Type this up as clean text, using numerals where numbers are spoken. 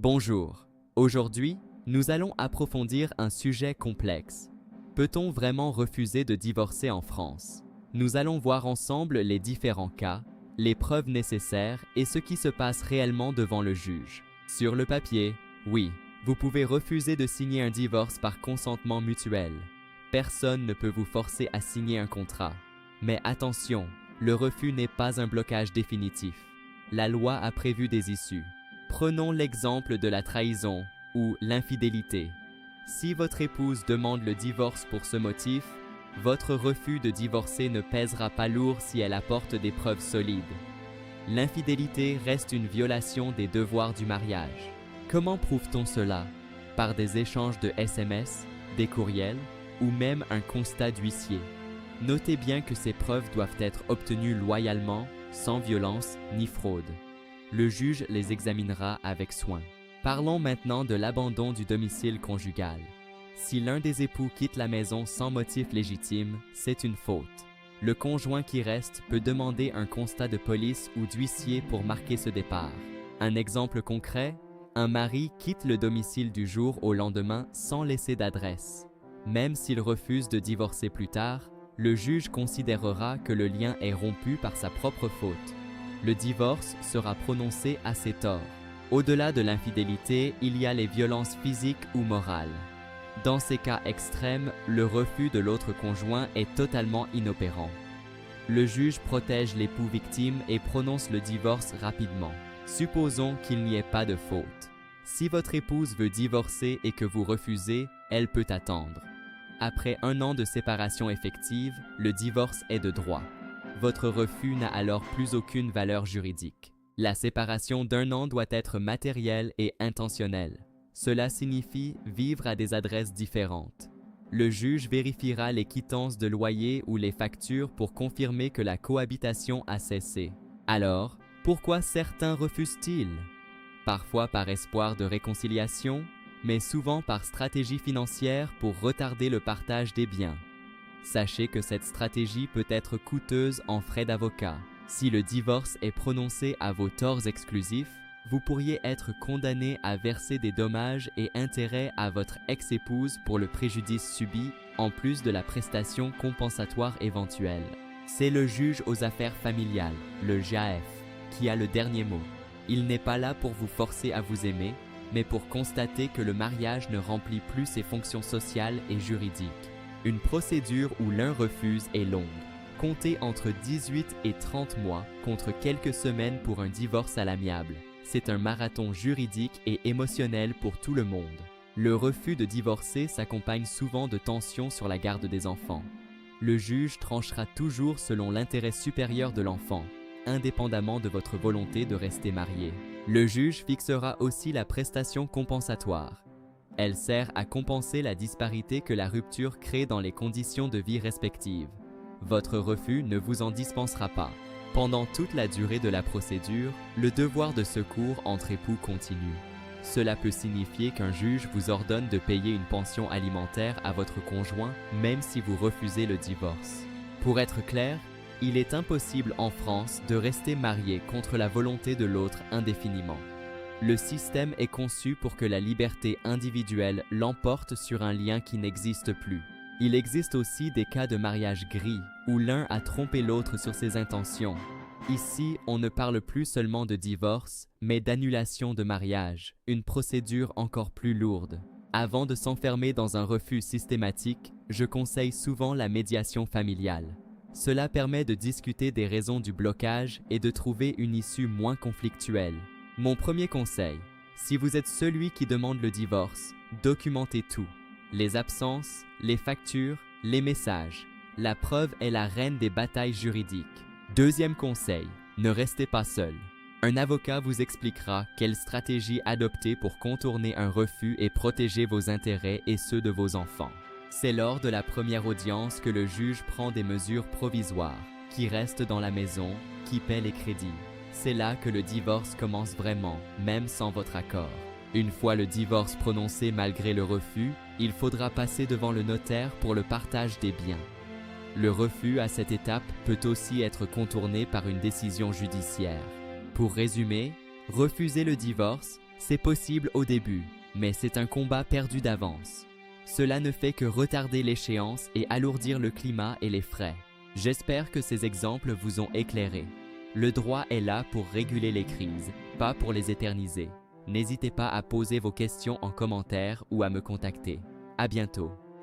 Bonjour. Aujourd'hui, nous allons approfondir un sujet complexe. Peut-on vraiment refuser de divorcer en France? Nous allons voir ensemble les différents cas, les preuves nécessaires et ce qui se passe réellement devant le juge. Sur le papier, oui, vous pouvez refuser de signer un divorce par consentement mutuel. Personne ne peut vous forcer à signer un contrat. Mais attention, le refus n'est pas un blocage définitif. La loi a prévu des issues. Prenons l'exemple de la trahison ou l'infidélité. Si votre épouse demande le divorce pour ce motif, votre refus de divorcer ne pèsera pas lourd si elle apporte des preuves solides. L'infidélité reste une violation des devoirs du mariage. Comment prouve-t-on cela? Par des échanges de SMS, des courriels ou même un constat d'huissier. Notez bien que ces preuves doivent être obtenues loyalement, sans violence ni fraude. Le juge les examinera avec soin. Parlons maintenant de l'abandon du domicile conjugal. Si l'un des époux quitte la maison sans motif légitime, c'est une faute. Le conjoint qui reste peut demander un constat de police ou d'huissier pour marquer ce départ. Un exemple concret, un mari quitte le domicile du jour au lendemain sans laisser d'adresse. Même s'il refuse de divorcer plus tard, le juge considérera que le lien est rompu par sa propre faute. Le divorce sera prononcé à ses torts. Au-delà de l'infidélité, il y a les violences physiques ou morales. Dans ces cas extrêmes, le refus de l'autre conjoint est totalement inopérant. Le juge protège l'époux victime et prononce le divorce rapidement. Supposons qu'il n'y ait pas de faute. Si votre épouse veut divorcer et que vous refusez, elle peut attendre. Après 1 an de séparation effective, le divorce est de droit. Votre refus n'a alors plus aucune valeur juridique. La séparation d'1 an doit être matérielle et intentionnelle. Cela signifie vivre à des adresses différentes. Le juge vérifiera les quittances de loyer ou les factures pour confirmer que la cohabitation a cessé. Alors, pourquoi certains refusent-ils? Parfois par espoir de réconciliation, mais souvent par stratégie financière pour retarder le partage des biens. Sachez que cette stratégie peut être coûteuse en frais d'avocat. Si le divorce est prononcé à vos torts exclusifs, vous pourriez être condamné à verser des dommages et intérêts à votre ex-épouse pour le préjudice subi, en plus de la prestation compensatoire éventuelle. C'est le juge aux affaires familiales, le JAF, qui a le dernier mot. Il n'est pas là pour vous forcer à vous aimer, mais pour constater que le mariage ne remplit plus ses fonctions sociales et juridiques. Une procédure où l'un refuse est longue. Comptez entre 18 et 30 mois contre quelques semaines pour un divorce à l'amiable. C'est un marathon juridique et émotionnel pour tout le monde. Le refus de divorcer s'accompagne souvent de tensions sur la garde des enfants. Le juge tranchera toujours selon l'intérêt supérieur de l'enfant, indépendamment de votre volonté de rester marié. Le juge fixera aussi la prestation compensatoire. Elle sert à compenser la disparité que la rupture crée dans les conditions de vie respectives. Votre refus ne vous en dispensera pas. Pendant toute la durée de la procédure, le devoir de secours entre époux continue. Cela peut signifier qu'un juge vous ordonne de payer une pension alimentaire à votre conjoint, même si vous refusez le divorce. Pour être clair, il est impossible en France de rester marié contre la volonté de l'autre indéfiniment. Le système est conçu pour que la liberté individuelle l'emporte sur un lien qui n'existe plus. Il existe aussi des cas de mariage gris, où l'un a trompé l'autre sur ses intentions. Ici, on ne parle plus seulement de divorce, mais d'annulation de mariage, une procédure encore plus lourde. Avant de s'enfermer dans un refus systématique, je conseille souvent la médiation familiale. Cela permet de discuter des raisons du blocage et de trouver une issue moins conflictuelle. Mon premier conseil, si vous êtes celui qui demande le divorce, documentez tout. Les absences, les factures, les messages. La preuve est la reine des batailles juridiques. Deuxième conseil, ne restez pas seul. Un avocat vous expliquera quelle stratégie adopter pour contourner un refus et protéger vos intérêts et ceux de vos enfants. C'est lors de la première audience que le juge prend des mesures provisoires, qui restent dans la maison, qui paient les crédits. C'est là que le divorce commence vraiment, même sans votre accord. Une fois le divorce prononcé malgré le refus, il faudra passer devant le notaire pour le partage des biens. Le refus à cette étape peut aussi être contourné par une décision judiciaire. Pour résumer, refuser le divorce, C'est possible au début, mais c'est un combat perdu d'avance. Cela ne fait que retarder l'échéance et alourdir le climat et les frais. J'espère que ces exemples vous ont éclairé. Le droit est là pour réguler les crises, pas pour les éterniser. N'hésitez pas à poser vos questions en commentaire ou à me contacter. À bientôt.